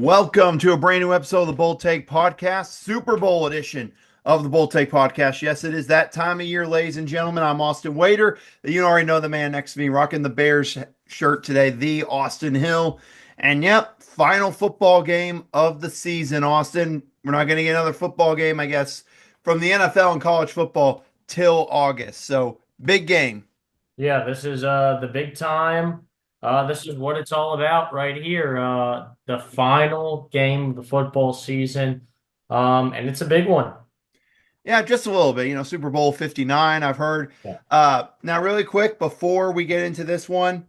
Welcome to a brand new episode of the Bull Take Podcast, Super Bowl edition of the Bull Take Podcast. Yes, it is that time of year, ladies and gentlemen. I'm Austin Wader. You already know the man next to me, rocking the Bears shirt today, the Austin Hill. And yep, final football game of the season, Austin. We're not going to get another football game, I guess, from the NFL and college football till August. So, big game. Yeah, this is the big time. This is what it's all about right here. The final game of the football season. And it's a big one. Yeah, just a little bit. Super Bowl 59, I've heard. Yeah. Now, really quick, before we get into this one,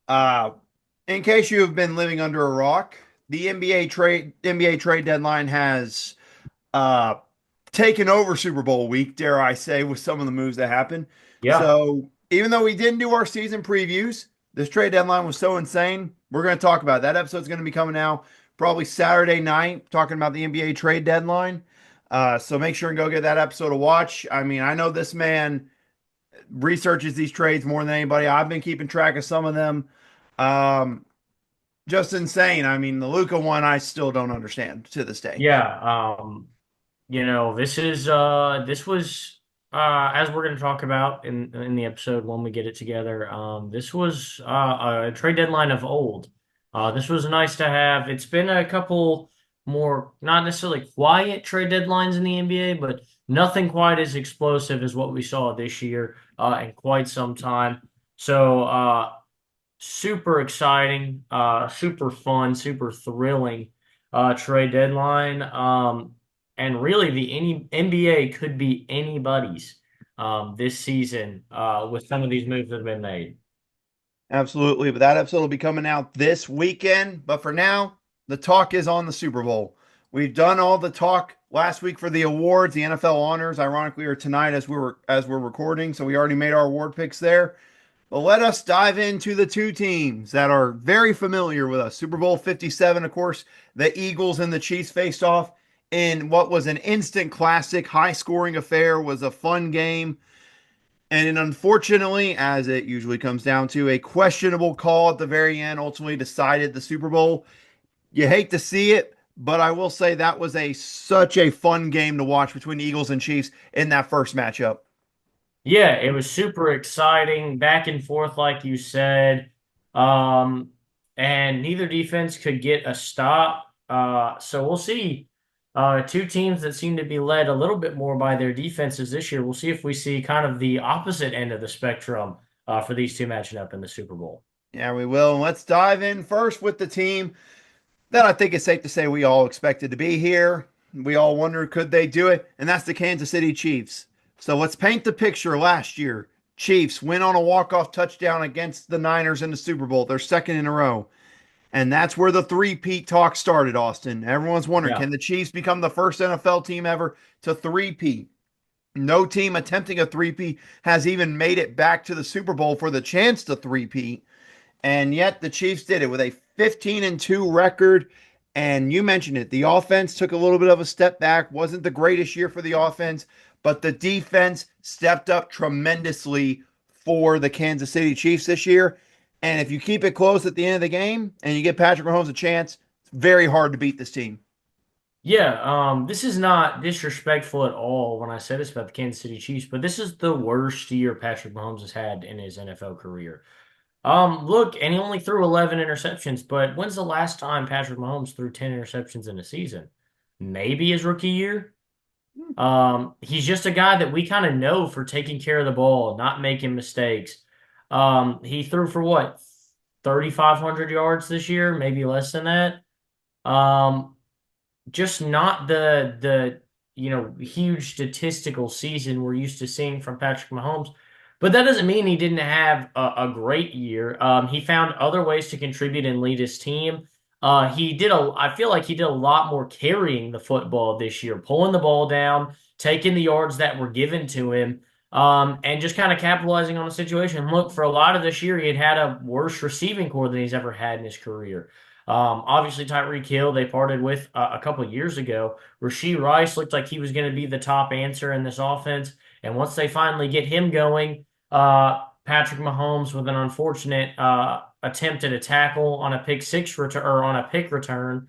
uh, in case you have been living under a rock, the NBA trade deadline has uh, taken over Super Bowl week, dare I say, with some of the moves that happened. Yeah. So even though we didn't do our season previews, this trade deadline was so insane. We're going to talk about it. That episode's going to be coming out probably Saturday night, talking about the NBA trade deadline. So make sure and go get that episode to watch. I mean, I know this man researches these trades more than anybody. I've been keeping track of some of them. Um, just insane. I mean, the Luca one, I still don't understand to this day. Yeah. This was as we're going to talk about in the episode when we get it together. This was a trade deadline of old. This was nice to have. It's been a couple more, not necessarily quiet trade deadlines in the NBA, but nothing quite as explosive as what we saw this year in quite some time. So super exciting, super fun, super thrilling trade deadline. And really, the NBA could be anybody's this season with some of these moves that have been made. Absolutely. But that episode will be coming out this weekend. But for now, the talk is on the Super Bowl. We've done all the talk last week for the awards, the NFL honors. Ironically, are tonight as we're recording, so we already made our award picks there. But let us dive into the two teams that are very familiar with us. Super Bowl 57, of course, the Eagles and the Chiefs faced off in what was an instant classic, high-scoring affair, was a fun game. And unfortunately, as it usually comes down to, a questionable call at the very end ultimately decided the Super Bowl. You hate to see it, but I will say that was such a fun game to watch between the Eagles and Chiefs in that first matchup. Yeah, it was super exciting, back and forth, like you said. Um, and neither defense could get a stop. So we'll see. Two teams that seem to be led a little bit more by their defenses this year. We'll see if we see kind of the opposite end of the spectrum for these two matching up in the Super Bowl. Yeah, we will. And let's dive in first with the team that I think it's safe to say we all expected to be here. We all wondered, could they do it? And that's the Kansas City Chiefs. So let's paint the picture. Last year, Chiefs win on a walk-off touchdown against the Niners in the Super Bowl, their second in a row. And that's where the three-peat talk started, Austin. Everyone's wondering, Yeah. can the Chiefs become the first NFL team ever to three-peat? No team attempting a three-peat has even made it back to the Super Bowl for the chance to three-peat. And yet the Chiefs did it with a 15-2 record. And you mentioned it. The offense took a little bit of a step back. Wasn't the greatest year for the offense, but the defense stepped up tremendously for the Kansas City Chiefs this year. And if you keep it close at the end of the game and you give Patrick Mahomes a chance, it's very hard to beat this team. Yeah, this is not disrespectful at all when I say this about the Kansas City Chiefs, but this is the worst year Patrick Mahomes has had in his NFL career. Look, and he only threw 11 interceptions, but when's the last time Patrick Mahomes threw 10 interceptions in a season? Maybe his rookie year. He's just a guy that we kind of know for taking care of the ball, not making mistakes. He threw for what, 3,500 yards this year, maybe less than that. Um, just not the huge statistical season we're used to seeing from Patrick Mahomes. But that doesn't mean he didn't have a great year. He found other ways to contribute and lead his team. I feel like he did a lot more carrying the football this year, pulling the ball down, taking the yards that were given to him, and just kind of capitalizing on the situation. Look, for a lot of this year, he had a worse receiving core than he's ever had in his career. Obviously, Tyreek Hill, they parted with a couple of years ago. Rashee Rice looked like he was going to be the top answer in this offense. And once they finally get him going, Patrick Mahomes with an unfortunate attempt at a tackle on a pick six return or on a pick return.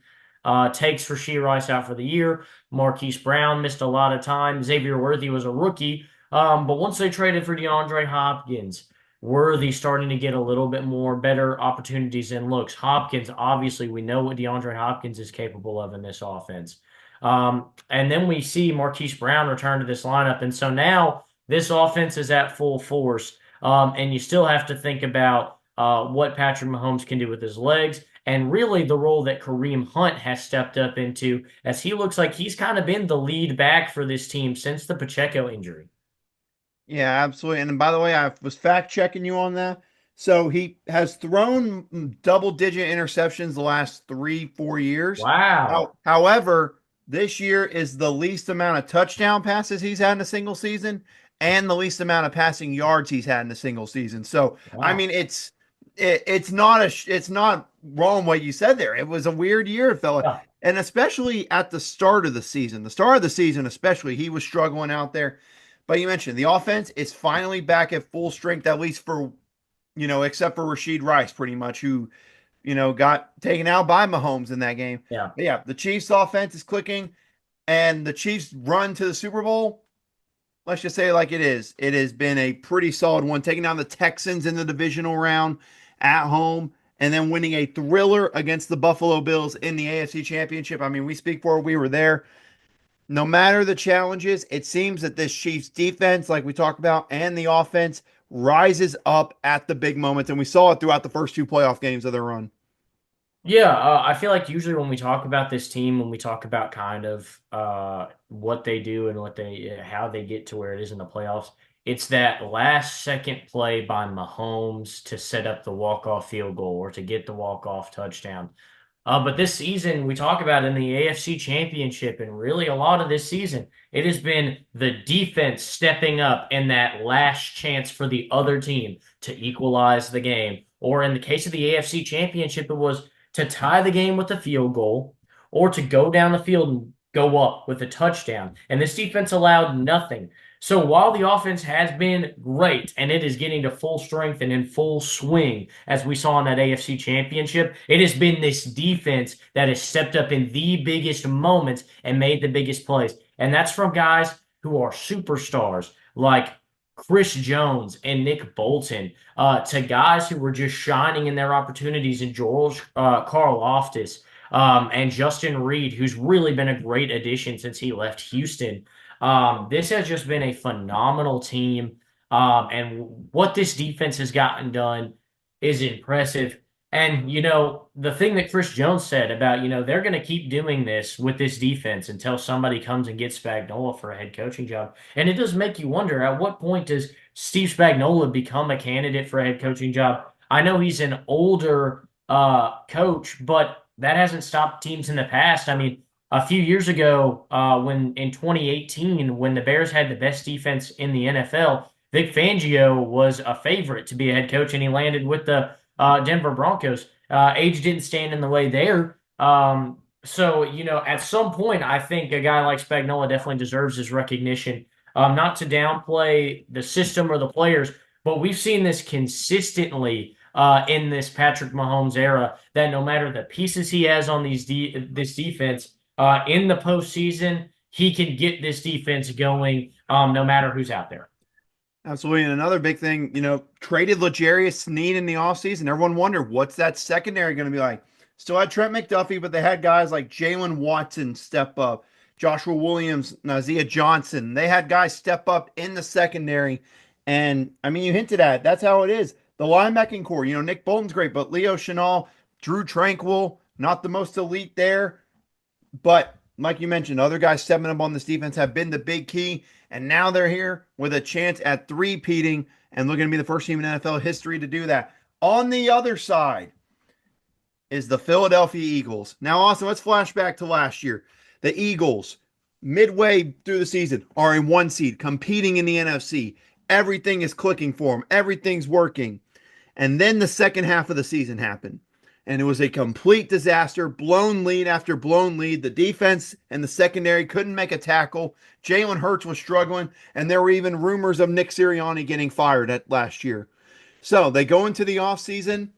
takes Rashee Rice out for the year. Marquise Brown missed a lot of time. Xavier Worthy was a rookie. But once they traded for DeAndre Hopkins, Worthy starting to get a little bit more better opportunities and looks. Hopkins, obviously, we know what DeAndre Hopkins is capable of in this offense. And then we see Marquise Brown return to this lineup. And so now this offense is at full force. And you still have to think about what Patrick Mahomes can do with his legs and really the role that Kareem Hunt has stepped up into as he looks like he's kind of been the lead back for this team since the Pacheco injury. Yeah, absolutely. And by the way, I was fact checking you on that. So he has thrown double-digit interceptions the last 3, 4 years. Wow. However, this year is the least amount of touchdown passes he's had in a single season and the least amount of passing yards he's had in a single season. So, I Wow. mean, it's not wrong what you said there. It was a weird year, fella. Yeah. And especially at the start of the season. The start of the season, especially, he was struggling out there. But you mentioned the offense is finally back at full strength, at least for, except for Rashid Rice, pretty much, who, got taken out by Mahomes in that game. Yeah. But yeah, the Chiefs' offense is clicking, and the Chiefs' run to the Super Bowl, let's just say it like it is. It has been a pretty solid one, taking down the Texans in the divisional round at home, and then winning a thriller against the Buffalo Bills in the AFC Championship. I mean, we speak for it, we were there. No matter the challenges, it seems that this Chiefs defense, like we talked about, and the offense rises up at the big moments. And we saw it throughout the first two playoff games of their run. Yeah, I feel like usually when we talk about this team, when we talk about kind of what they do and how they get to where it is in the playoffs, it's that last second play by Mahomes to set up the walk-off field goal or to get the walk-off touchdown. But this season, we talk about in the AFC Championship, and really a lot of this season, it has been the defense stepping up in that last chance for the other team to equalize the game. Or in the case of the AFC Championship, it was to tie the game with a field goal or to go down the field and go up with a touchdown. And this defense allowed nothing. So while the offense has been great and it is getting to full strength and in full swing, as we saw in that AFC Championship, it has been this defense that has stepped up in the biggest moments and made the biggest plays. And that's from guys who are superstars like Chris Jones and Nick Bolton, to guys who were just shining in their opportunities in George Karlaftis and Justin Reed, who's really been a great addition since he left Houston. This has just been a phenomenal team. And what this defense has gotten done is impressive. And, the thing that Chris Jones said about, they're going to keep doing this with this defense until somebody comes and gets Spagnuolo for a head coaching job. And it does make you wonder, at what point does Steve Spagnuolo become a candidate for a head coaching job? I know he's an older coach, but that hasn't stopped teams in the past. I mean, a few years ago, when in 2018, when the Bears had the best defense in the NFL, Vic Fangio was a favorite to be a head coach, and he landed with the Denver Broncos. Age didn't stand in the way there. So, at some point, I think a guy like Spagnuolo definitely deserves his recognition. Not to downplay the system or the players, but we've seen this consistently in this Patrick Mahomes era, that no matter the pieces he has on this defense, in the postseason, he can get this defense going no matter who's out there. Absolutely. And another big thing, traded L'Jarius Sneed in the offseason. Everyone wondered what's that secondary going to be like. Still had Trent McDuffie, but they had guys like Jalen Watson step up, Joshua Williams, Nazia Johnson. They had guys step up in the secondary. And I mean, you hinted at it. That's how it is. The linebacking core, Nick Bolton's great, but Leo Chenal, Drew Tranquil, not the most elite there. But like you mentioned, other guys stepping up on this defense have been the big key. And now they're here with a chance at three-peating and looking to be the first team in NFL history to do that. On the other side is the Philadelphia Eagles. Now, Austin, let's flash back to last year. The Eagles, midway through the season, are in one seed, competing in the NFC. Everything is clicking for them. Everything's working. And then the second half of the season happened. And it was a complete disaster. Blown lead after blown lead. The defense and the secondary couldn't make a tackle. Jalen Hurts was struggling. And there were even rumors of Nick Sirianni getting fired at last year. So they go into the offseason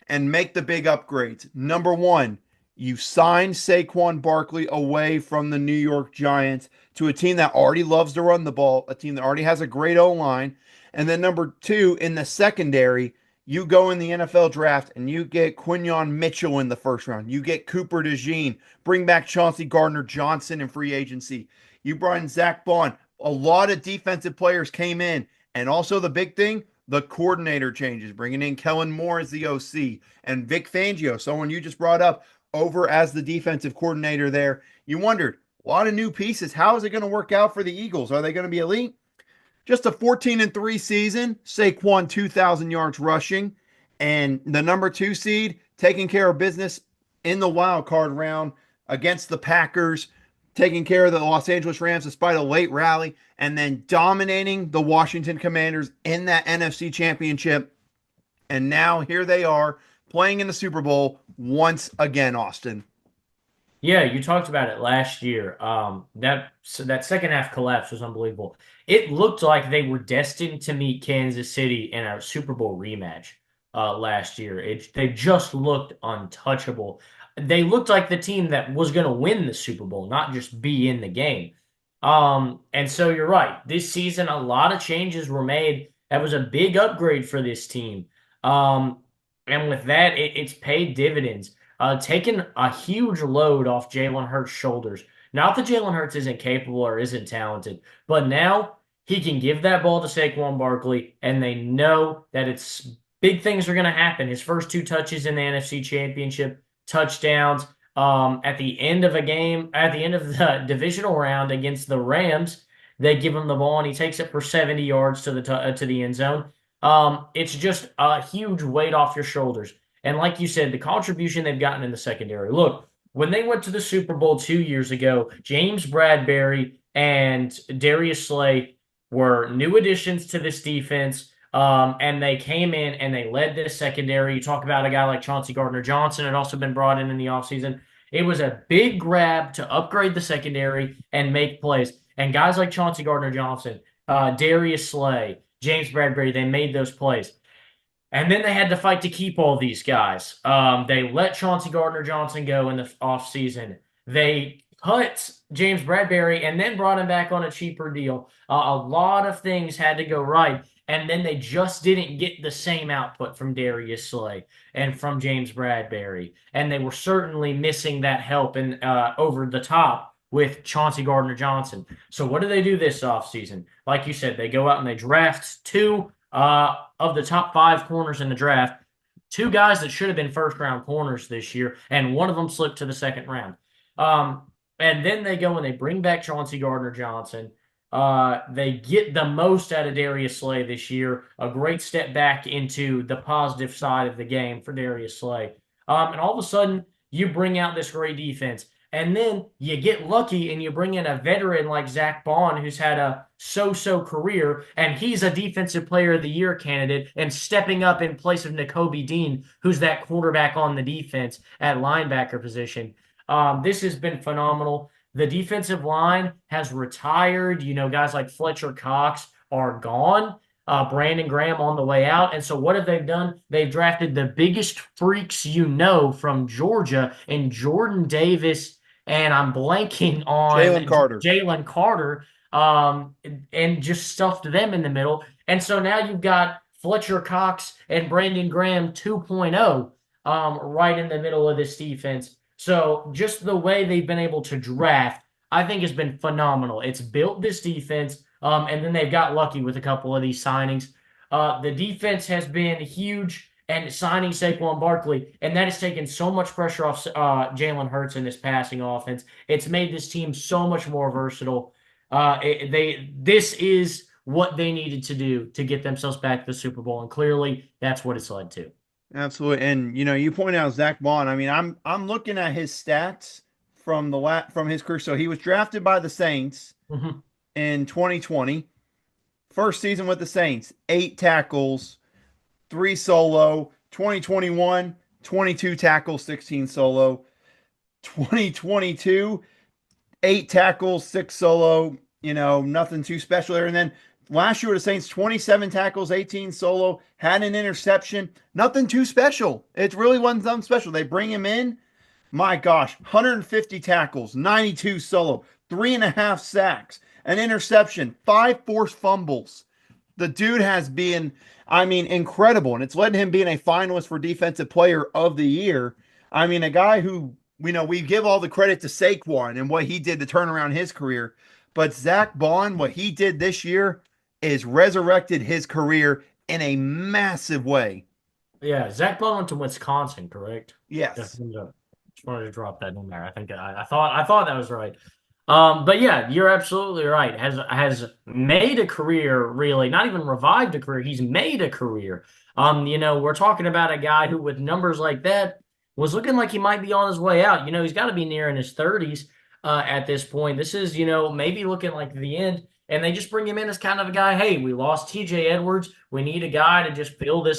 and make the big upgrades. Number one, You signed Saquon Barkley away from the New York Giants to a team that already loves to run the ball, a team that already has a great O line. And then number two, in the secondary, you go in the NFL draft and you get Quinyon Mitchell in the first round. You get Cooper DeJean, bring back Chauncey Gardner Johnson in free agency. You brought in Zach Bond. A lot of defensive players came in. And also the big thing, the coordinator changes, bringing in Kellen Moore as the OC and Vic Fangio, someone you just brought up, over as the defensive coordinator there. You wondered, a lot of new pieces. How is it going to work out for the Eagles? Are they going to be elite? Just a 14-3 season, Saquon 2,000 yards rushing, and the number two seed taking care of business in the wild card round against the Packers, taking care of the Los Angeles Rams despite a late rally, and then dominating the Washington Commanders in that NFC Championship. And now here they are playing in the Super Bowl once again, Austin. Yeah, you talked about it last year. That second half collapse was unbelievable. It looked like they were destined to meet Kansas City in a Super Bowl rematch last year. They just looked untouchable. They looked like the team that was going to win the Super Bowl, not just be in the game. And so you're right. This season, a lot of changes were made. That was a big upgrade for this team. And with that, it's paid dividends. Taking a huge load off Jalen Hurts' shoulders. Not that Jalen Hurts isn't capable or isn't talented, but now he can give that ball to Saquon Barkley, and they know that it's big things are going to happen. His first two touches in the NFC Championship, touchdowns. At the end of a game, at the end of the divisional round against the Rams, they give him the ball and he takes it for 70 yards to the end zone. It's just a huge weight off your shoulders. And like you said, the contribution they've gotten in the secondary. Look, when they went to the Super Bowl 2 years ago, James Bradberry and Darius Slay were new additions to this defense. And they came in and they led this secondary. You talk about a guy like Chauncey Gardner Johnson had also been brought in the offseason. It was a big grab to upgrade the secondary and make plays. And guys like Chauncey Gardner Johnson, Darius Slay, James Bradberry, they made those plays. And then they had to fight to keep all these guys. They let Chauncey Gardner Johnson go in the offseason. They cut James Bradberry and then brought him back on a cheaper deal. A lot of things had to go right. And then they just didn't get the same output from Darius Slay and from James Bradberry. And they were certainly missing that help in over the top with Chauncey Gardner Johnson. So what do they do this offseason? Like you said, they go out and they draft two of the top five corners in the draft, two guys that should have been first round corners this year, and one of them slipped to the second round. And then they go and they bring back Chauncey Gardner Johnson. They get the most out of Darius Slay this year. A great step back into the positive side of the game for Darius Slay. And all of a sudden, you bring out this great defense. And then you get lucky and you bring in a veteran like Zach Bond, who's had a so-so career, and he's a Defensive Player of the Year candidate and stepping up in place of Nakobe Dean, who's that quarterback on the defense at linebacker position. This has been phenomenal. The defensive line has retired. You know, guys like Fletcher Cox are gone. Brandon Graham on the way out. And so what have they done? They've drafted the biggest freaks you know from Georgia and Jordan Davis, and I'm blanking on Jalen Carter. Jalen Carter, and just stuffed them in the middle. And so now you've got Fletcher Cox and Brandon Graham 2.0 right in the middle of this defense. So just the way they've been able to draft, I think has been phenomenal. It's built this defense, and then they've got lucky with a couple of these signings. The defense has been huge, and signing Saquon Barkley, and that has taken so much pressure off Jalen Hurts in this passing offense. It's made this team so much more versatile. This is what they needed to do to get themselves back to the Super Bowl, and clearly that's what it's led to. Absolutely. And you point out Zach Bond. I mean, I'm looking at his stats from from his career. So he was drafted by the Saints in 2020. First season with the Saints, 8 tackles, 3 solo. 2021, 22 tackles, 16 solo. 2022, 8 tackles, 6 solo. Nothing too special there. And then last year with the Saints, 27 tackles, 18 solo, had an interception. Nothing too special. It really wasn't something special. They bring him in. My gosh, 150 tackles, 92 solo, 3.5 sacks, an interception, 5 forced fumbles. The dude has been, I mean, incredible. And it's led to him being a finalist for Defensive Player of the Year. I mean, a guy who, we give all the credit to Saquon and what he did to turn around his career. But Zach Bond, what he did this year is resurrected his career in a massive way. Yeah, Zach Bond went to Wisconsin, correct? Just Yes. just wanted to drop that in there. I thought that was right. But yeah, you're absolutely right. Has made a career, really, not even revived a career. He's made a career. We're talking about a guy who, with numbers like that, was looking like he might be on his way out. He's got to be near in his 30s at this point. This is, maybe looking like the end. And they just bring him in as kind of a guy. Hey, we lost TJ Edwards. We need a guy to just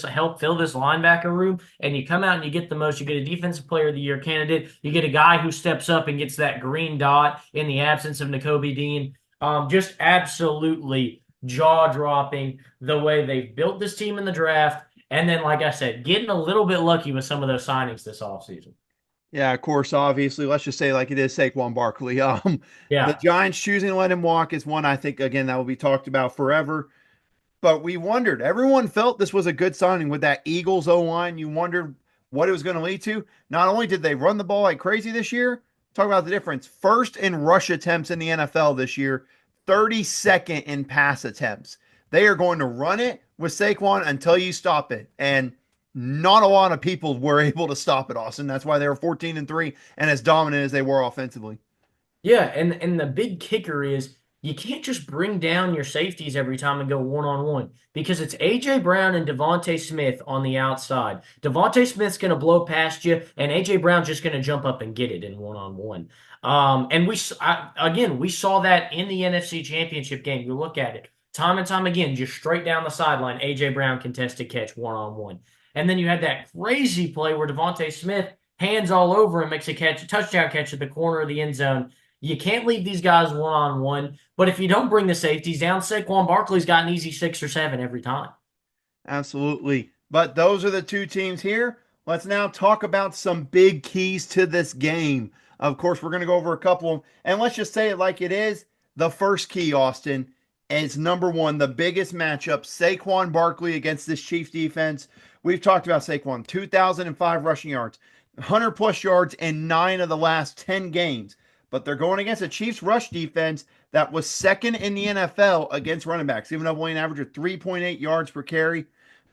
help fill this linebacker room. And you come out and you get the most. You get a defensive player of the year candidate. You get a guy who steps up and gets that green dot in the absence of Nakobe Dean. Just absolutely jaw dropping the way they've built this team in the draft. And then, like I said, getting a little bit lucky with some of those signings this offseason. Yeah, of course, obviously, let's just say like it is Saquon Barkley. The Yeah. Giants choosing to let him walk is one I think again that will be talked about forever. But we wondered, everyone felt this was a good signing with that Eagles O line. You wondered what it was going to lead to. Not only did they run the ball like crazy this year, talk about the difference. First in rush attempts in the NFL this year, 32nd in pass attempts. They are going to run it with Saquon until you stop it. And not a lot of people were able to stop it, Austin. That's why they were 14-3 and as dominant as they were offensively. Yeah, and the big kicker is you can't just bring down your safeties every time and go one-on-one because it's AJ Brown and Devontae Smith on the outside. Devontae Smith's going to blow past you, and AJ Brown's just going to jump up and get it in one-on-one. And again, we saw that in the NFC Championship game. You look at it time and time again, just straight down the sideline. AJ Brown contested catch one-on-one, and then you had that crazy play where Devontae Smith hands all over and makes a touchdown catch at the corner of the end zone. You can't leave these guys one on one. But if you don't bring the safeties down, Saquon Barkley's got an easy 6 or 7 every time. Absolutely. But those are the two teams here. Let's now talk about some big keys to this game. Of course, we're going to go over a couple of them. And let's just say it like it is. The first key, Austin, is number one, the biggest matchup Saquon Barkley against this Chiefs defense. We've talked about Saquon, 2005 rushing yards, 100 plus yards in 9 of the last 10 games. But they're going against a Chiefs rush defense that was second in the NFL against running backs, giving up only an average of 3.8 yards per carry.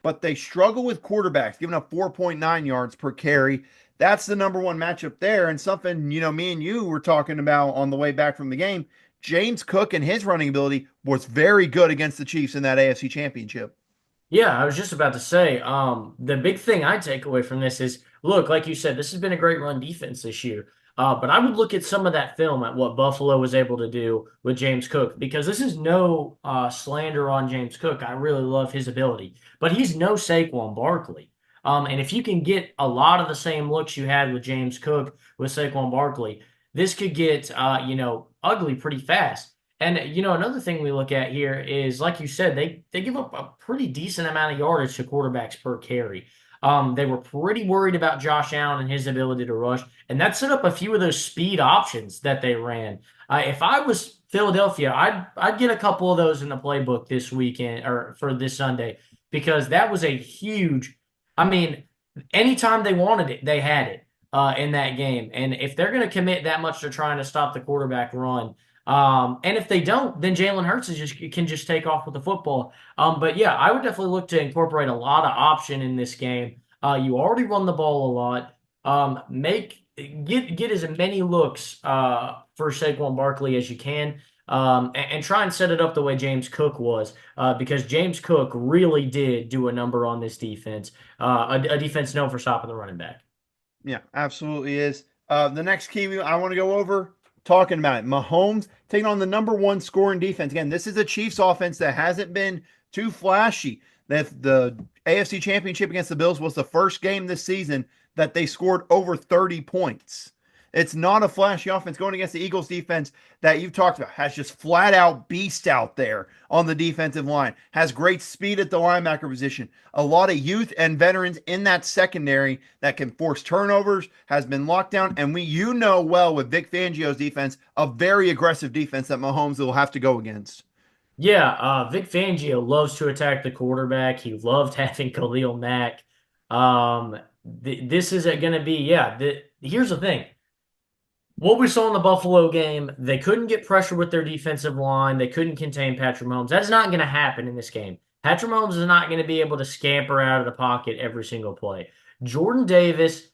But they struggle with quarterbacks, giving up 4.9 yards per carry. That's the number one matchup there. And something, me and you were talking about on the way back from the game. James Cook and his running ability was very good against the Chiefs in that AFC Championship. Yeah, I was just about to say, the big thing I take away from this is, look, like you said, this has been a great run defense this year. But I would look at some of that film at what Buffalo was able to do with James Cook, because this is no slander on James Cook. I really love his ability, but he's no Saquon Barkley. And if you can get a lot of the same looks you had with James Cook with Saquon Barkley, this could get ugly pretty fast. And another thing we look at here is, like you said, they give up a pretty decent amount of yardage to quarterbacks per carry. They were pretty worried about Josh Allen and his ability to rush, and that set up a few of those speed options that they ran. If I was Philadelphia, I'd get a couple of those in the playbook this weekend or for this Sunday, because that was a huge. I mean, anytime they wanted it, they had it in that game. And if they're going to commit that much to trying to stop the quarterback run, and if they don't, then Jalen Hurts can just take off with the football. But yeah, I would definitely look to incorporate a lot of option in this game. You already run the ball a lot. Get as many looks for Saquon Barkley as you can. And try and set it up the way James Cook was, because James Cook really did do a number on this defense, a defense known for stopping the running back. Yeah, absolutely is. The next key I want to go over, talking about it, Mahomes taking on the number one scoring defense. Again, this is a Chiefs offense that hasn't been too flashy. That the AFC Championship against the Bills was the first game this season that they scored over 30 points. It's not a flashy offense going against the Eagles defense that you've talked about. Has just flat out beast out there on the defensive line. Has great speed at the linebacker position. A lot of youth and veterans in that secondary that can force turnovers, has been locked down. And well with Vic Fangio's defense, a very aggressive defense that Mahomes will have to go against. Yeah, Vic Fangio loves to attack the quarterback. He loved having Khalil Mack. This is going to be, yeah. Here's the thing. What we saw in the Buffalo game, they couldn't get pressure with their defensive line. They couldn't contain Patrick Mahomes. That's not going to happen in this game. Patrick Mahomes is not going to be able to scamper out of the pocket every single play. Jordan Davis,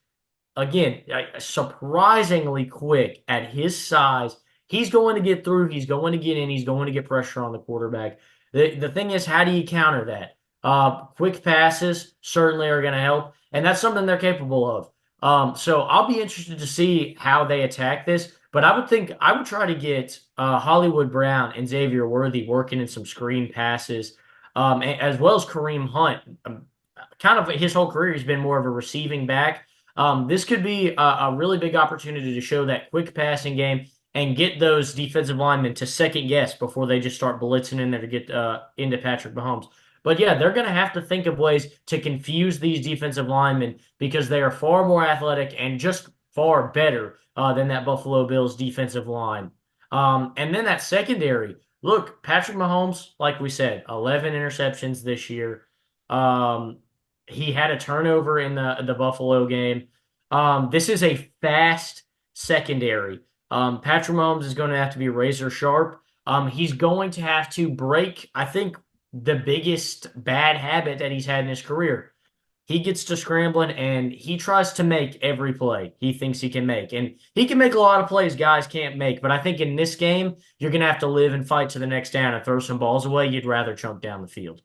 again, surprisingly quick at his size. He's going to get through. He's going to get in. He's going to get pressure on the quarterback. The thing is, how do you counter that? Quick passes certainly are going to help, and that's something they're capable of. So I'll be interested to see how they attack this. But I would try to get Hollywood Brown and Xavier Worthy working in some screen passes, as well as Kareem Hunt. Kind of his whole career, he's been more of a receiving back. This could be a really big opportunity to show that quick passing game and get those defensive linemen to second guess before they just start blitzing in there to get into Patrick Mahomes. But yeah, they're going to have to think of ways to confuse these defensive linemen because they are far more athletic and just far better than that Buffalo Bills defensive line. And then that secondary. Look, Patrick Mahomes, like we said, 11 interceptions this year. He had a turnover in the Buffalo game. This is a fast secondary. Patrick Mahomes is going to have to be razor sharp. He's going to have to break, I think, the biggest bad habit that he's had in his career. He gets to scrambling and he tries to make every play he thinks he can make. And he can make a lot of plays guys can't make. But I think in this game, you're going to have to live and fight to the next down and throw some balls away. You'd rather chunk down the field.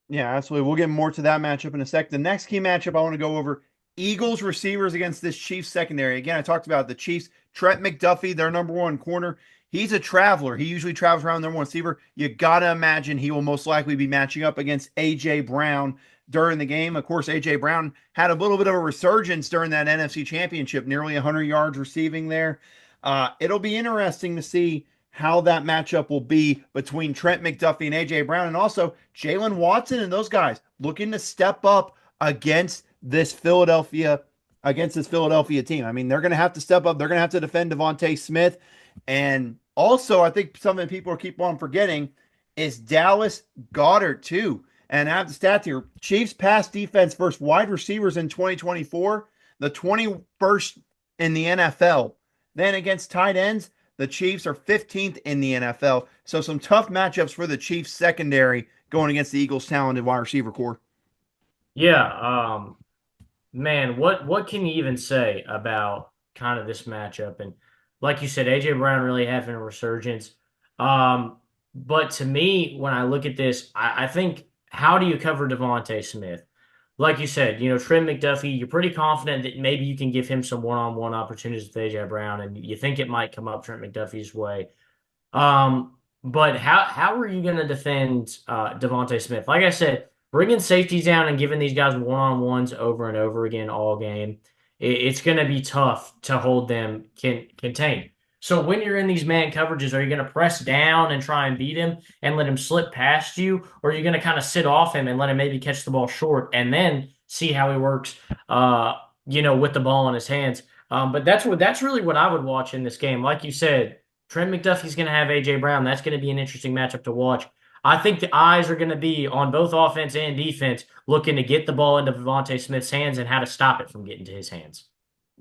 Yeah, absolutely. We'll get more to that matchup in a sec. The next key matchup I want to go over, Eagles receivers against this Chiefs secondary. Again, I talked about the Chiefs. Trent McDuffie, their number one corner. He's a traveler. He usually travels around number one receiver. You got to imagine he will most likely be matching up against A.J. Brown during the game. Of course, A.J. Brown had a little bit of a resurgence during that NFC Championship, nearly 100 yards receiving there. It'll be interesting to see how that matchup will be between Trent McDuffie and A.J. Brown, and also Jalen Watson and those guys looking to step up against this Philadelphia team. I mean, they're going to have to step up. They're going to have to defend Devontae Smith. And also, I think something people keep on forgetting is Dallas Goedert, too. And I have the stats here. Chiefs pass defense versus wide receivers in 2024, the 21st in the NFL. Then against tight ends, the Chiefs are 15th in the NFL. So some tough matchups for the Chiefs secondary going against the Eagles' talented wide receiver core. Yeah, man, what can you even say about kind of this matchup? And like you said, AJ Brown really having a resurgence. But to me, when I look at this, I think how do you cover Devontae Smith? Like you said, Trent McDuffie, you're pretty confident that maybe you can give him some one-on-one opportunities with AJ Brown, and you think it might come up Trent McDuffie's way. But how are you going to defend Devontae Smith? Like I said, bringing safeties down and giving these guys one-on-ones over and over again all game, it's going to be tough to hold them contained. So when you're in these man coverages, are you going to press down and try and beat him and let him slip past you, or are you going to kind of sit off him and let him maybe catch the ball short and then see how he works, with the ball in his hands? But that's really what I would watch in this game. Like you said, Trent McDuffie's going to have AJ Brown. That's going to be an interesting matchup to watch. I think the eyes are going to be on both offense and defense looking to get the ball into Devontae Smith's hands and how to stop it from getting to his hands.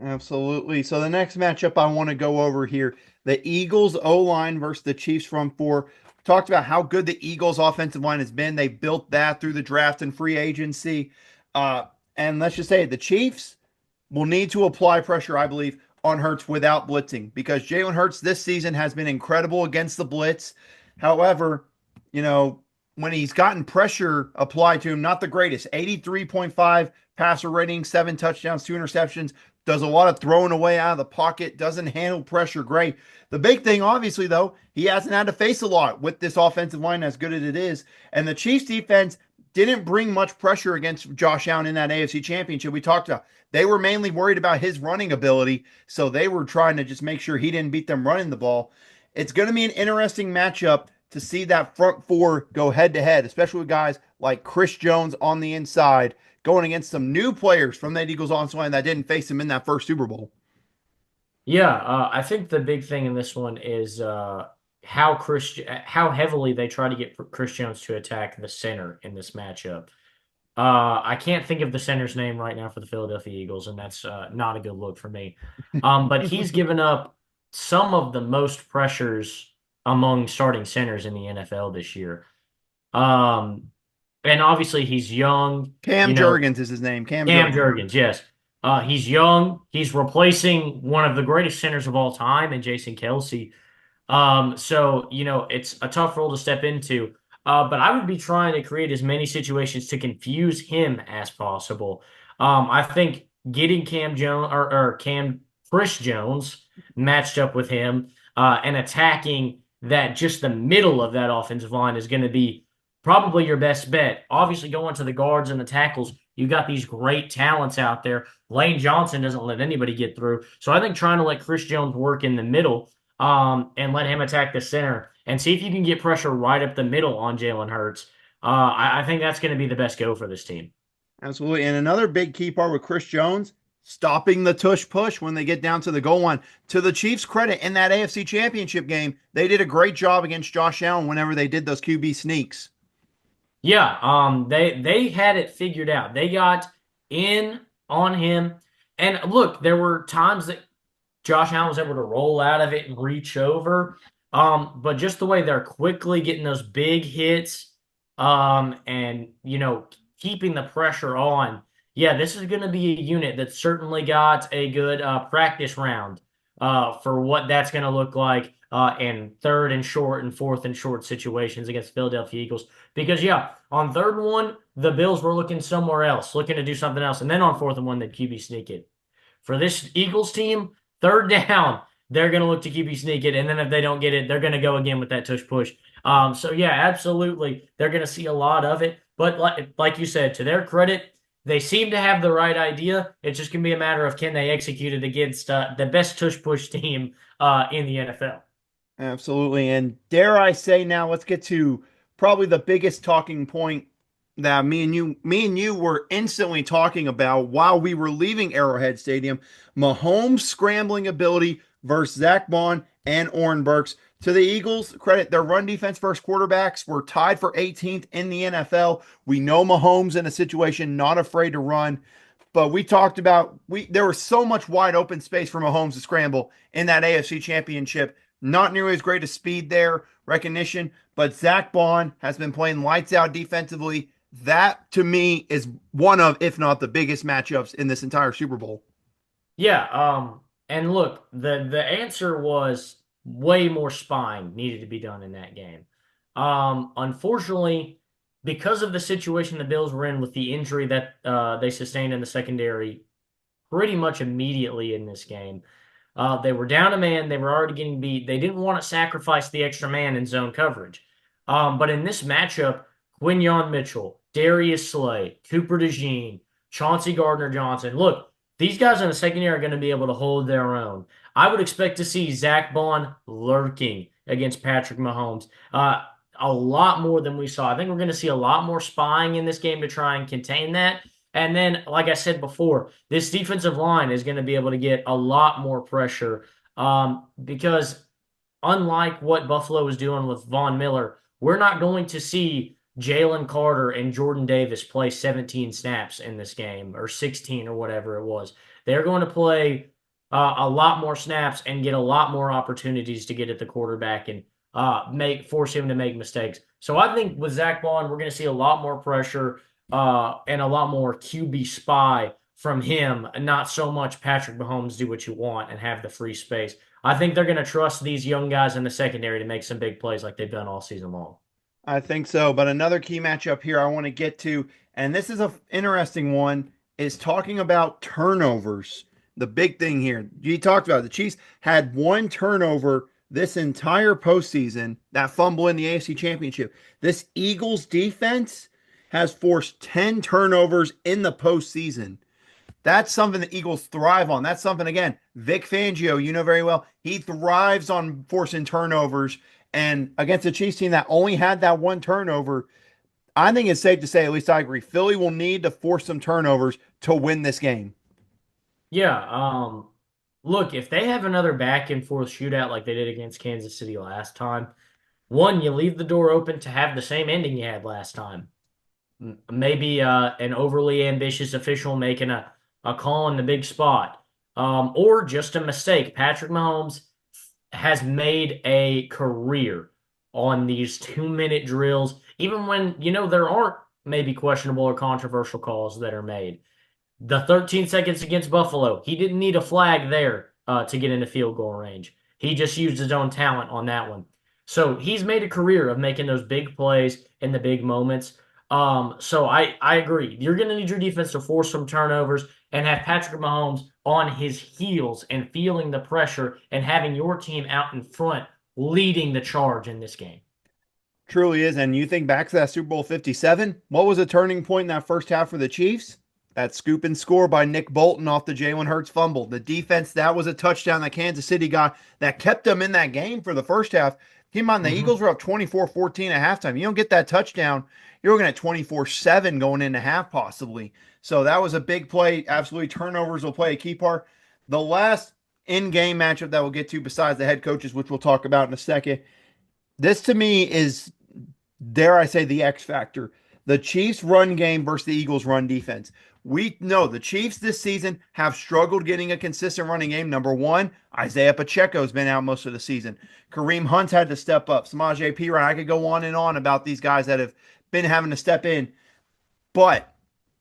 Absolutely. So the next matchup I want to go over here, the Eagles O-line versus the Chiefs front four. Talked about how good the Eagles offensive line has been. They built that through the draft and free agency. And let's just say it, the Chiefs will need to apply pressure, I believe, on Hurts without blitzing because Jalen Hurts this season has been incredible against the blitz. However, when he's gotten pressure applied to him, not the greatest. 83.5 passer rating, 7 touchdowns, 2 interceptions, does a lot of throwing away out of the pocket, doesn't handle pressure great. The big thing, obviously, though, he hasn't had to face a lot with this offensive line as good as it is. And the Chiefs defense didn't bring much pressure against Josh Allen in that AFC Championship. We talked about they were mainly worried about his running ability, so they were trying to just make sure he didn't beat them running the ball. It's going to be an interesting matchup to see that front four go head to head, especially with guys like Chris Jones on the inside going against some new players from that Eagles offensive line that didn't face him in that first Super Bowl. Yeah, I think the big thing in this one is how heavily they try to get Chris Jones to attack the center in this matchup. I can't think of the center's name right now for the Philadelphia Eagles, and that's not a good look for me. But he's given up some of the most pressures among starting centers in the NFL this year. Um, and obviously he's young, Cam you know, Jurgens is his name. Cam Cam Jurgens. Jurgens, yes. He's young. He's replacing one of the greatest centers of all time in Jason Kelsey. So, it's a tough role to step into. But I would be trying to create as many situations to confuse him as possible. I think getting Cam Jones or Cam Chris Jones matched up with him and attacking that just the middle of that offensive line is going to be probably your best bet. Obviously, going to the guards and the tackles, you got these great talents out there. Lane Johnson doesn't let anybody get through. So I think trying to let Chris Jones work in the middle and let him attack the center and see if you can get pressure right up the middle on Jalen Hurts. I think that's going to be the best go for this team. Absolutely. And another big key part with Chris Jones, stopping the tush push when they get down to the goal line. To the Chiefs' credit, in that AFC Championship game, they did a great job against Josh Allen whenever they did those QB sneaks. Yeah, they had it figured out. They got in on him. And look, there were times that Josh Allen was able to roll out of it and reach over. But just the way they're quickly getting those big hits, and keeping the pressure on. Yeah, this is going to be a unit that certainly got a good practice round for what that's going to look like in third and short and fourth and short situations against Philadelphia Eagles. Because yeah, on third and one, the Bills were looking somewhere else, looking to do something else, and then on fourth and one, they'd QB sneak it. For this Eagles team, third down, they're going to look to QB sneak it, and then if they don't get it, they're going to go again with that tush push. So yeah, absolutely, they're going to see a lot of it. But like you said, to their credit, they seem to have the right idea. It's just going to be a matter of can they execute it against the best tush push team in the NFL. Absolutely. And dare I say now, let's get to probably the biggest talking point that me and you were instantly talking about while we were leaving Arrowhead Stadium. Mahomes' scrambling ability versus Zach Bond and Oren Burks. To the Eagles, credit their run defense versus quarterbacks were tied for 18th in the NFL. We know Mahomes in a situation not afraid to run. But we talked about there was so much wide open space for Mahomes to scramble in that AFC Championship. Not nearly as great a speed there, recognition, but Zach Bond has been playing lights out defensively. That to me is one of, if not the biggest matchups in this entire Super Bowl. Yeah, and look, the answer was way more spying needed to be done in that game. Unfortunately, because of the situation the Bills were in with the injury that they sustained in the secondary pretty much immediately in this game, they were down a man. They were already getting beat. They didn't want to sacrifice the extra man in zone coverage. But in this matchup, Quinyon Mitchell, Darius Slay, Cooper DeJean, Chauncey Gardner-Johnson. Look, these guys in the secondary are going to be able to hold their own. I would expect to see Zach Bond lurking against Patrick Mahomes a lot more than we saw. I think we're going to see a lot more spying in this game to try and contain that. And then, like I said before, this defensive line is going to be able to get a lot more pressure because unlike what Buffalo was doing with Von Miller, we're not going to see Jalen Carter and Jordan Davis play 17 snaps in this game or 16 or whatever it was. They're going to play a lot more snaps and get a lot more opportunities to get at the quarterback and force him to make mistakes. So I think with Zach Bond, we're going to see a lot more pressure and a lot more QB spy from him, and not so much Patrick Mahomes do what you want and have the free space. I think they're going to trust these young guys in the secondary to make some big plays like they've done all season long. I think so. But another key matchup here I want to get to, and this is an interesting one, is talking about turnovers. The big thing here, you talked about it. The Chiefs had one turnover this entire postseason, that fumble in the AFC Championship. This Eagles defense has forced 10 turnovers in the postseason. That's something the Eagles thrive on. That's something, again, Vic Fangio, you know very well, he thrives on forcing turnovers. And against a Chiefs team that only had that one turnover, I think it's safe to say, at least I agree, Philly will need to force some turnovers to win this game. Yeah, look, if they have another back and forth shootout like they did against Kansas City last time, one, you leave the door open to have the same ending you had last time. Maybe an overly ambitious official making a call in the big spot, or just a mistake. Patrick Mahomes has made a career on these 2-minute drills, even when, there aren't maybe questionable or controversial calls that are made. The 13 seconds against Buffalo, he didn't need a flag there to get into field goal range. He just used his own talent on that one. So he's made a career of making those big plays in the big moments. So I agree. You're going to need your defense to force some turnovers and have Patrick Mahomes on his heels and feeling the pressure and having your team out in front leading the charge in this game. Truly is. And you think back to that Super Bowl 57, what was a turning point in that first half for the Chiefs? That scoop and score by Nick Bolton off the Jalen Hurts fumble. The defense, that was a touchdown that Kansas City got that kept them in that game for the first half. Keep in mind, the Eagles were up 24-14 at halftime. You don't get that touchdown, you're looking at 24-7 going into half possibly. So that was a big play. Absolutely, turnovers will play a key part. The last in-game matchup that we'll get to besides the head coaches, which we'll talk about in a second, this to me is, dare I say, the X factor. The Chiefs' run game versus the Eagles' run defense. We know the Chiefs this season have struggled getting a consistent running game. Number one, Isaiah Pacheco's been out most of the season. Kareem Hunt's had to step up. Samaje Perine. I could go on and on about these guys that have been having to step in. But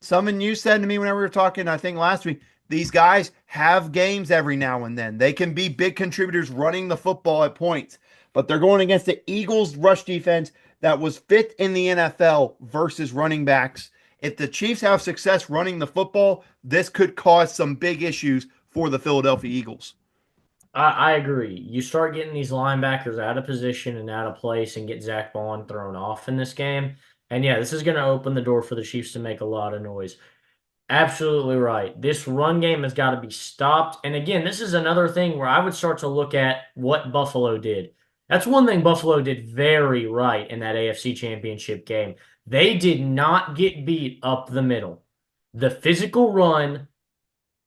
something you said to me whenever we were talking, I think last week, these guys have games every now and then. They can be big contributors running the football at points, but they're going against the Eagles' rush defense that was fifth in the NFL versus running backs. If the Chiefs have success running the football, this could cause some big issues for the Philadelphia Eagles. I agree. You start getting these linebackers out of position and out of place and get Zach Bond thrown off in this game. And yeah, this is going to open the door for the Chiefs to make a lot of noise. Absolutely right. This run game has got to be stopped. And again, this is another thing where I would start to look at what Buffalo did. That's one thing Buffalo did very right in that AFC Championship game. They did not get beat up the middle. The physical run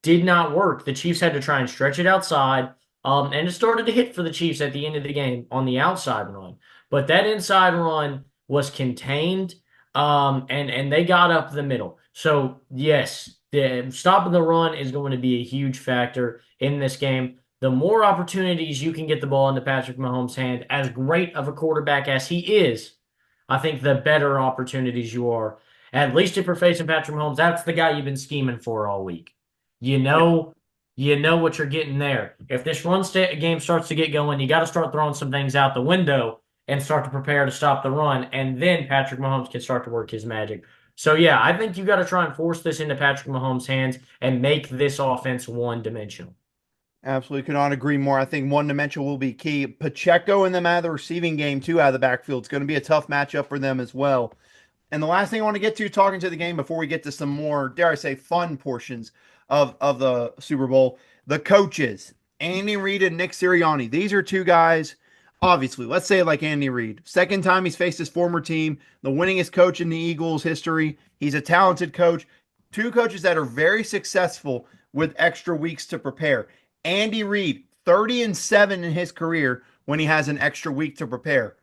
did not work. The Chiefs had to try and stretch it outside. And it started to hit for the Chiefs at the end of the game on the outside run. But that inside run was contained, and they got up the middle. So, yes, stopping the run is going to be a huge factor in this game. The more opportunities you can get the ball into Patrick Mahomes' hand, as great of a quarterback as he is, I think the better opportunities you are. At least if you're facing Patrick Mahomes, that's the guy you've been scheming for all week. You Yeah, know, you know what you're getting there. If this game starts to get going, you got to start throwing some things out the window and start to prepare to stop the run, and then Patrick Mahomes can start to work his magic. So yeah, I think you got to try and force this into Patrick Mahomes' hands and make this offense one-dimensional. absolutely could not agree more. I think one dimension will be key. Pacheco and them out of the receiving game, too, out of the backfield. It's going to be a tough matchup for them as well. And the last thing I want to get to talking to the game before we get to some more, dare I say, fun portions of the Super Bowl, the coaches, Andy Reid and Nick Sirianni. These are two guys, obviously, let's say like Andy Reid. Second time he's faced his former team, the winningest coach in the Eagles history. He's a talented coach. Two coaches that are very successful with extra weeks to prepare. Andy Reid, 30-7 in his career when he has an extra week to prepare.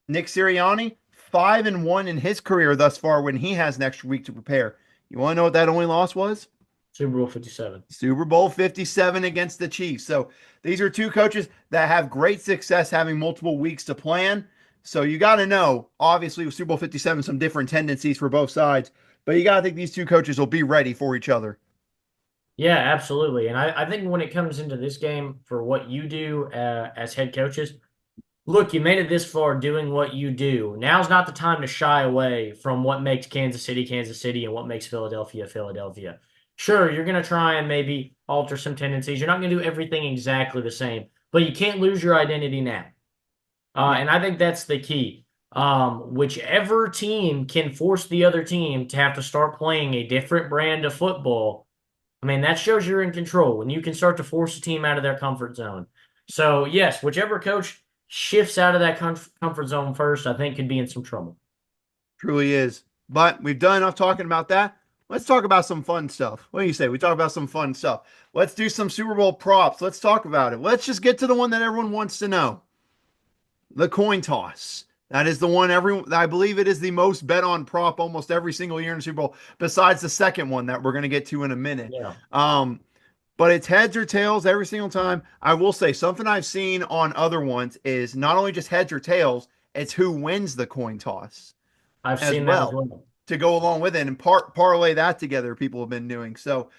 Nick Sirianni, 5-1 in his career thus far when he has an extra week to prepare. You want to know what that only loss was? Super Bowl 57. Super Bowl 57 against the Chiefs. So these are two coaches that have great success having multiple weeks to plan. So you got to know, obviously, with Super Bowl 57, some different tendencies for both sides, but you got to think these two coaches will be ready for each other. Yeah, absolutely. And I think when it comes into this game for what you do as head coaches, look, you made it this far doing what you do. Now's not the time to shy away from what makes Kansas City, and what makes Philadelphia, Philadelphia. Sure, you're going to try and maybe alter some tendencies. You're not going to do everything exactly the same, but you can't lose your identity now. Yeah, And I think that's the key. Whichever team can force the other team to have to start playing a different brand of football, I mean, that shows you're in control when you can start to force a team out of their comfort zone. So, yes, whichever coach shifts out of that comfort zone first, I think could be in some trouble. Truly is. But we've done enough talking about that. Let's talk about some fun stuff. What do you say? We talk about some fun stuff. Let's do some Super Bowl props. Let's talk about it. Let's just get to the one that everyone wants to know. The coin toss. That is the one I believe it is the most bet on prop almost every single year in the Super Bowl, besides the second one that we're going to get to in a minute. Yeah. Um, but it's heads or tails every single time. I will say something I've seen on other ones is not only just heads or tails, it's who wins the coin toss I've as seen that as well well. to go along with it and parlay that together. People have been doing so.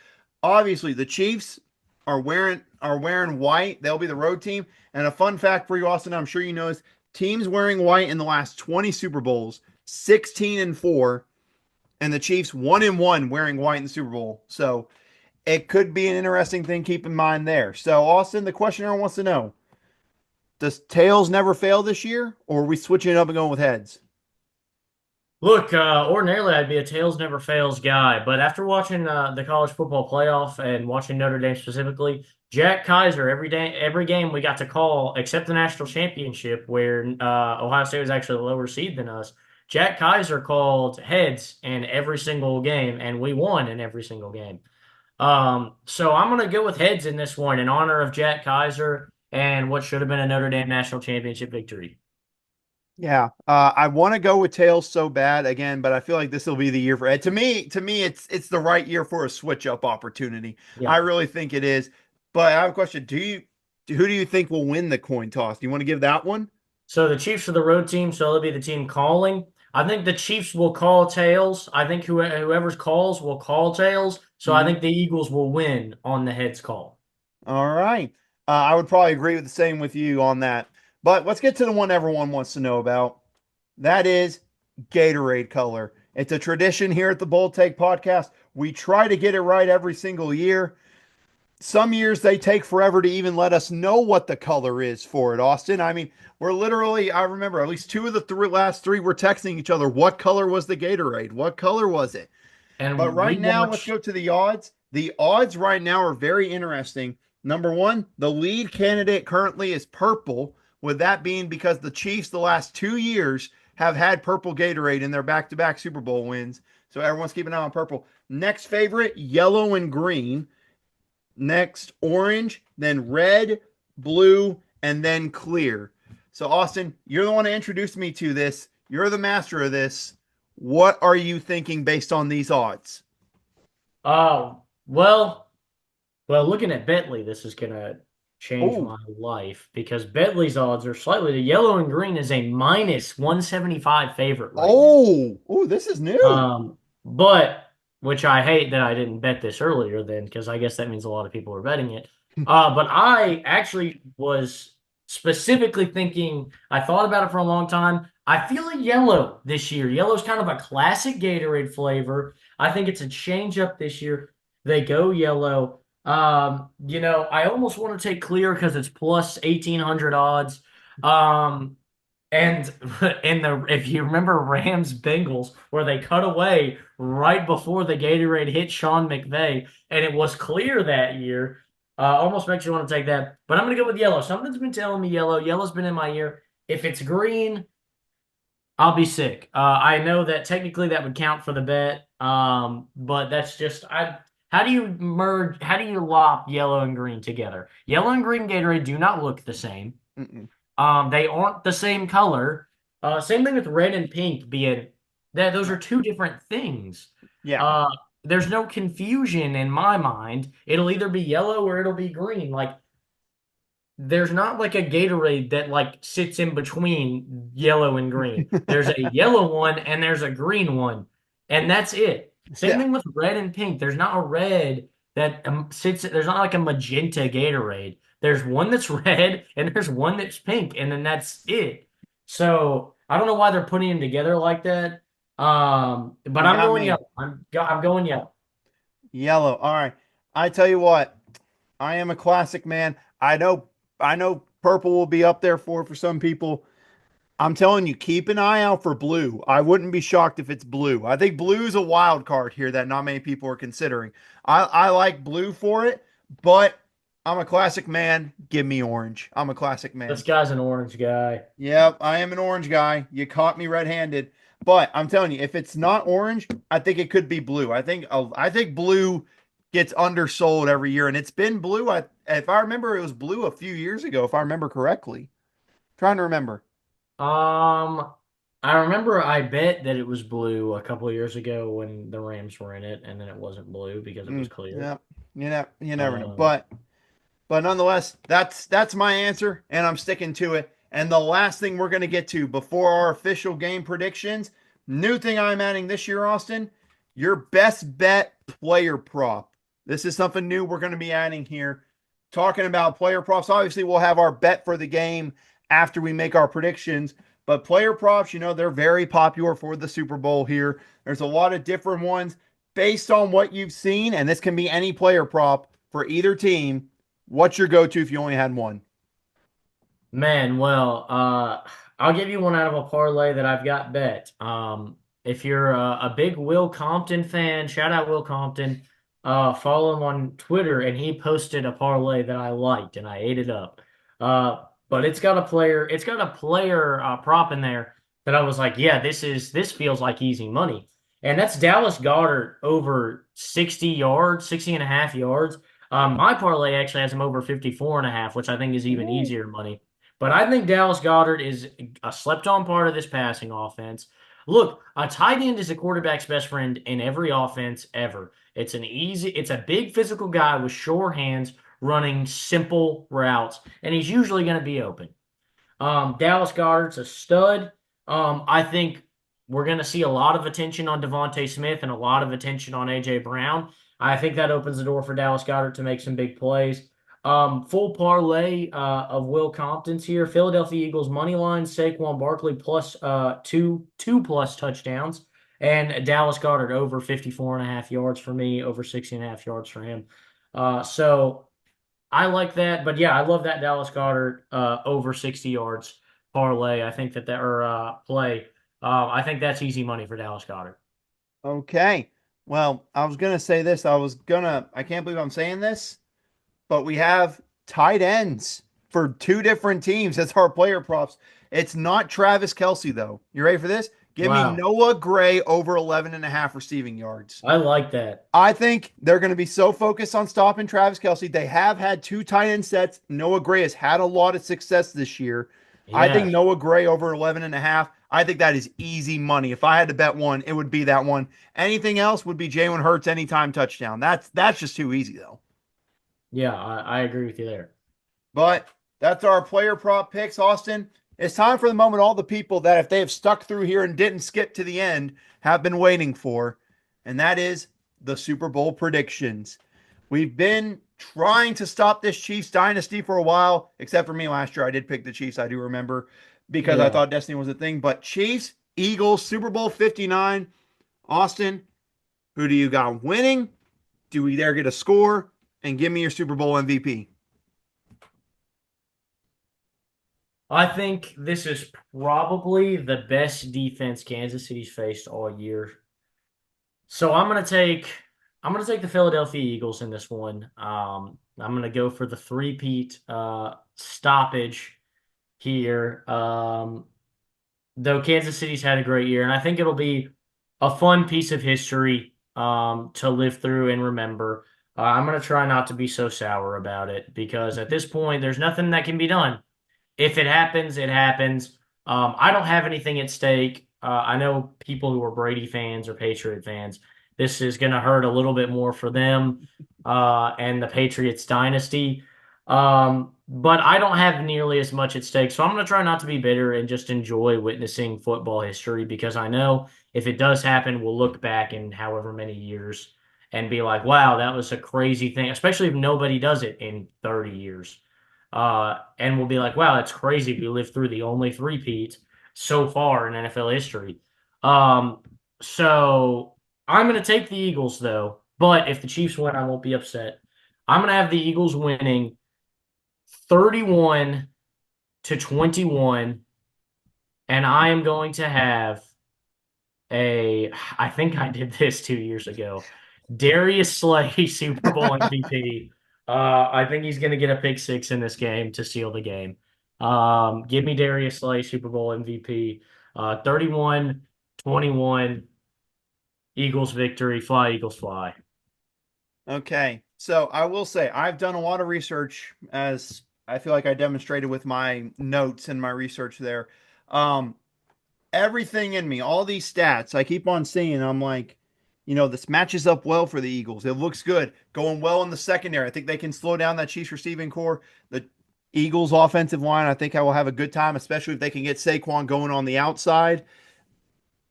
Obviously, the Chiefs are wearing white. They'll be the road team. And a fun fact for you, Austin, I'm sure you know is teams wearing white in the last 20 Super Bowls, 16-4, and the Chiefs 1-1 wearing white in the Super Bowl. So it could be an interesting thing. Keep in mind there. So Austin, the questioner wants to know: does tails never fail this year, or are we switching it up and going with heads? Look, ordinarily I'd be a tails never fails guy, but after watching the college football playoff and watching Notre Dame specifically, Jack Kaiser every game we got to call, except the national championship where Ohio State was actually a lower seed than us. Jack Kaiser called heads in every single game, and we won in every single game. So I'm gonna go with heads in this one in honor of Jack Kaiser and what should have been a Notre Dame national championship victory. Yeah, I want to go with tails so bad again, but I feel like this will be the year for it. To me, it's the right year for a switch up opportunity. I Yeah. really think it is. But I have a question: who do you think will win the coin toss? Do you want to give that one? So the Chiefs are the road team, so they'll be the team calling. I think the Chiefs will call tails. I think whoever's calls will call tails. So I Hmm. think the Eagles will win on the heads call. All right. I would probably agree with the same with you on that. But let's get to the one everyone wants to know about. That is Gatorade color. It's a tradition here at the Bold Take podcast. We try to get it right every single year. Some years they take forever to even let us know what the color is for it, Austin. I mean, we're literally, I remember at least two of the last three were texting each other. What color was the Gatorade? What color was it? But And right we now, let's watch go to the odds. The odds right now are very interesting. Number one, the lead candidate currently is purple, with that being because the Chiefs, the last 2 years, have had purple Gatorade in their back to back Super Bowl wins. So everyone's keeping an eye on purple. Next favorite, yellow and green. Next, orange, then red, blue, and then clear. So, Austin, you're the one who introduced me to this. You're the master of this. What are you thinking based on these odds? uh well, looking at Bentley, this is gonna change Oh, my life because Bentley's odds are slightly the yellow and green is a minus 175 favorite right now. this is new. But which I hate that I didn't bet this earlier then, because I guess that means a lot of people are betting it. But I actually was specifically thinking, I thought about it for a long time. I feel a yellow this year. Yellow's kind of a classic Gatorade flavor. I think it's a change up this year. They go yellow. I almost want to take clear because it's plus 1,800 odds. Um, and in the if you remember Rams Bengals where they cut away right before the Gatorade hit Sean McVay and it was clear that year, almost makes you want to take that. But I'm gonna go with yellow. Something's been telling me yellow. Yellow's been in my ear. If it's green, I'll be sick. I know that technically that would count for the bet, but that's just I. How do you merge? How do you lop yellow and green together? Yellow and green Gatorade do not look the same. Mm-mm. They aren't the same color. Same thing with red and pink being that those are two different things. Yeah. Uh, there's no confusion in my mind. It'll either be yellow or it'll be green. Like there's not like a Gatorade that like sits in between yellow and green. There's a yellow one and there's a green one, and that's it. Same Yeah. thing with red and pink. There's not a red that sits. There's not like a magenta Gatorade. There's one that's red and there's one that's pink, and then that's it. So I don't know why they're putting them together like that. But You I'm got going me. yellow. I'm going yellow. Yellow. All right. I tell you what, I am a classic man. I know purple will be up there for some people. I'm telling you, keep an eye out for blue. I wouldn't be shocked if it's blue. I think blue is a wild card here that not many people are considering. I like blue for it, but I'm a classic man. Give me orange. I'm a classic This man. guy's an orange guy. Yep, I am an orange guy. You caught me red-handed. But I'm telling you, if it's not orange, I think it could be blue. I think blue gets undersold every year, and it's been blue. If I remember, it was blue a few years ago, if I remember correctly. Trying to remember. Um, I remember I bet that it was blue a couple of years ago when the Rams were in it, and then it wasn't blue because it was clear. Yeah, you never know. Um, But nonetheless, that's my answer, and I'm sticking to it. And the last thing we're going to get to before our official game predictions, new thing I'm adding this year, Austin, your best bet player prop. This is something new we're going to be adding here. Talking about player props, obviously we'll have our bet for the game after we make our predictions. But player props, they're very popular for the Super Bowl here. There's a lot of different ones based on what you've seen, and this can be any player prop for either team. What's your go-to if you only had one? Man, well, I'll give you one out of a parlay that I've got bet. If you're a big Will Compton fan, shout out Will Compton. Follow him on Twitter, and he posted a parlay that I liked, and I ate it up. But it's got a player prop in there that I was like, yeah, this feels like easy money, and that's Dallas Goedert over 60 yards, 60 and a half yards. My parlay actually has him over 54 and a half, which I think is even Ooh. easier money. But I think Dallas Goedert is a slept-on part of this passing offense. Look, a tight end is a quarterback's best friend in every offense ever. It's a big physical guy with sure hands running simple routes, and he's usually going to be open. Dallas Goedert's a stud. I think we're going to see a lot of attention on Devontae Smith and a lot of attention on A.J. Brown. I think that opens the door for Dallas Goedert to make some big plays. Full parlay of Will Compton's here. Philadelphia Eagles money line, Saquon Barkley plus two plus touchdowns, and Dallas Goedert over 54 and a half yards for me, over 60 and a half yards for him. So I like that, but yeah, I love that Dallas Goedert over 60 yards parlay. I think that or play. I think that's easy money for Dallas Goedert. Okay. Well, I was gonna say this. I can't believe I'm saying this, but we have tight ends for two different teams. That's our player props. It's not Travis Kelsey, though. You ready for this? Give me Wow, Noah Gray over 11 and a half receiving yards. I like that. I think they're going to be so focused on stopping Travis Kelsey. They have had two tight end sets. Noah Gray has had a lot of success this year. I think Yes, Noah Gray over 11 and a half. I think that is easy money. If I had to bet one, it would be that one. Anything else would be Jalen Hurts anytime touchdown. That's just too easy though. yeah, I agree with you there. But that's our player prop picks, Austin. It's time for the moment all the people that, if they have stuck through here and didn't skip to the end, have been waiting for, and that is the Super Bowl predictions. We've been trying to stop this Chiefs dynasty for a while, except for me last year. I did pick the Chiefs, I do remember, because I Yeah. thought Destiny was a thing. But Chiefs, Eagles, Super Bowl 59. Austin, who do you got winning? Do we dare get a score? And give me your Super Bowl MVP. I think this is probably the best defense Kansas City's faced all year. So I'm gonna take the Philadelphia Eagles in this one. I'm gonna go for the three-peat stoppage here. Though Kansas City's had a great year, and I think it'll be a fun piece of history to live through and remember. I'm gonna try not to be so sour about it because at this point, there's nothing that can be done. If it happens, it happens. I don't have anything at stake. I know people who are Brady fans or Patriot fans. This is going to hurt a little bit more for them and the Patriots dynasty. But I don't have nearly as much at stake. So I'm going to try not to be bitter and just enjoy witnessing football history because I know if it does happen, we'll look back in however many years and be like, wow, that was a crazy thing, especially if nobody does it in 30 years. And we'll be like, wow, that's crazy. We lived through the only three-peat so far in NFL history. Um, so I'm going to take the Eagles, though. But if the Chiefs win, I won't be upset. I'm going to have the Eagles winning 31-21, and I am going to have a, I think I did this 2 years ago. Darius Slay, Super Bowl MVP. I think he's going to get a pick six in this game to seal the game. Give me Darius Slay, Super Bowl MVP. 31-21, Eagles victory. Fly, Eagles, fly. Okay. So I will say I've done a lot of research, as I feel like I demonstrated with my notes and my research there. Um, Everything in me, all these stats, I keep on seeing. I'm like, this matches up well for the Eagles. It looks good, going well in the secondary. I think they can slow down that Chiefs receiving core. The Eagles offensive line, I think I will have a good time, especially if they can get Saquon going on the outside.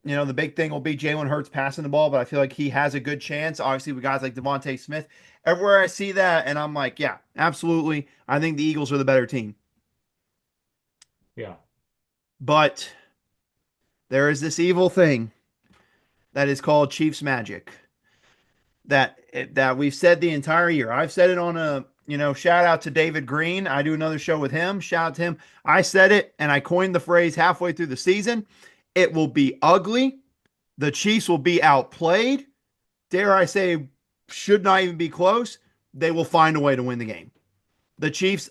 The big thing will be Jalen Hurts passing the ball, but I feel like he has a good chance. Obviously, with guys like Devontae Smith, everywhere I see that, and I'm like, yeah, absolutely. I think the Eagles are the better team. Yeah. But there is this evil thing that is called Chiefs magic that we've said the entire year. I've said it on a shout out to David Green. I do another show with him. Shout out to him. I said it and I coined the phrase halfway through the season. It will be ugly. The Chiefs will be outplayed. Dare I say, should not even be close. They will find a way to win the game. The Chiefs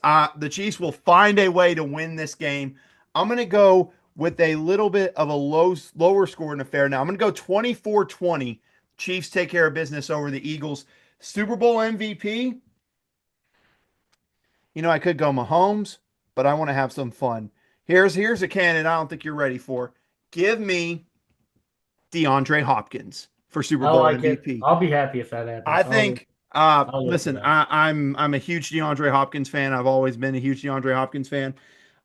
will find a way to win this game. I'm going to go with a little bit of a lower scoring affair now. I'm going to go 24-20. Chiefs take care of business over the Eagles. Super Bowl MVP. I could go Mahomes, but I want to have some fun. Here's a candidate I don't think you're ready for. Give me DeAndre Hopkins for Super I Bowl like it. MVP. I'll be happy if that I happens. think. I'll live for Listen, that. I'm a huge DeAndre Hopkins fan. I've always been a huge DeAndre Hopkins fan.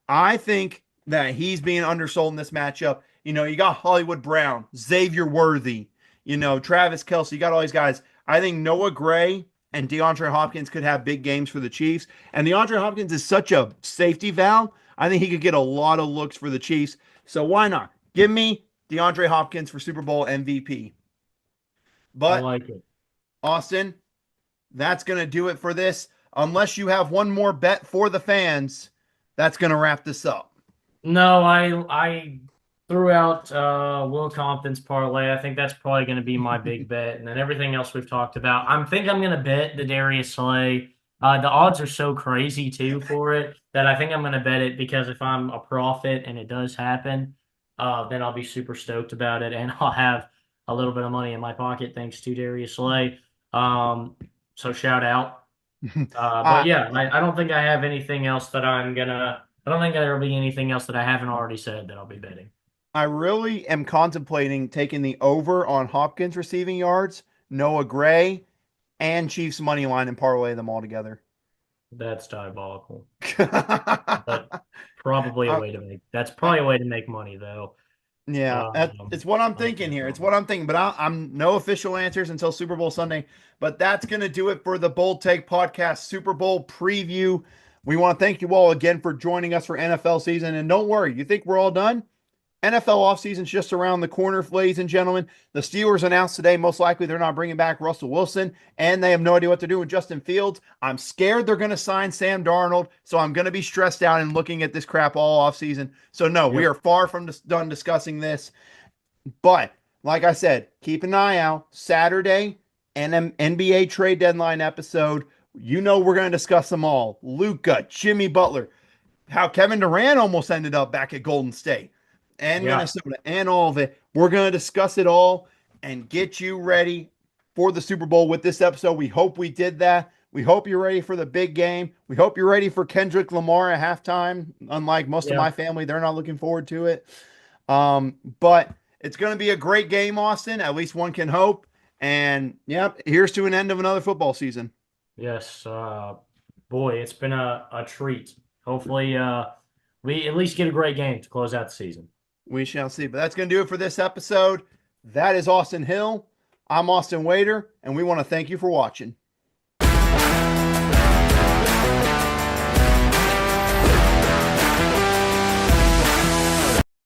I think that he's being undersold in this matchup. You got Hollywood Brown, Xavier Worthy, Travis Kelsey. You got all these guys. I think Noah Gray and DeAndre Hopkins could have big games for the Chiefs. And DeAndre Hopkins is such a safety valve. I think he could get a lot of looks for the Chiefs. So why not? Give me DeAndre Hopkins for Super Bowl MVP. I But like it. Austin, that's going to do it for this. Unless you have one more bet for the fans, that's going to wrap this up. No, I threw out Will Compton's parlay. I think that's probably going to be my big bet, and then everything else we've talked about. Think I'm going to bet the Darius Slay. The odds are so crazy too for it that I think I'm going to bet it because if I'm a profit and it does happen, then I'll be super stoked about it, and I'll have a little bit of money in my pocket thanks to Darius Slay. Um, so shout out. But I yeah, I don't think I have anything else that I don't think there'll be anything else that I haven't already said that I'll be betting. I really am contemplating taking the over on Hopkins receiving yards, Noah Gray, and Chiefs money line and parlay them all together. That's diabolical. But I, that's I, probably a way to make money though. Yeah, it's what I'm Like thinking that here. It's probably. what I'm thinking, but I'm no official answers until Super Bowl Sunday. But that's going to do it for the Bold Take Podcast Super Bowl preview. We want to thank you all again for joining us for NFL season. And don't worry, you think we're all done? NFL offseason's just around the corner, ladies and gentlemen. The Steelers announced today, most likely they're not bringing back Russell Wilson, and they have no idea what they're doing with Justin Fields. I'm scared they're going to sign Sam Darnold, so I'm going to be stressed out and looking at this crap all offseason. So, no, we Yep. are far from done discussing this. But, like I said, keep an eye out. Saturday, NBA trade deadline episode. We're going to discuss them all. Luka, Jimmy Butler, how Kevin Durant almost ended up back at Golden State and Yeah. Minnesota and all of it. We're going to discuss it all and get you ready for the Super Bowl with this episode. We hope we did that. We hope you're ready for the big game. We hope you're ready for Kendrick Lamar at halftime. Unlike most of Yeah. my family, they're not looking forward to it. But it's going to be a great game, Austin. At least one can hope. And yep, here's to an end of another football season. Yes. Boy, it's been a treat. Hopefully, we at least get a great game to close out the season. We shall see. But that's going to do it for this episode. That is Austin Hill. I'm Austin Wader, and we want to thank you for watching.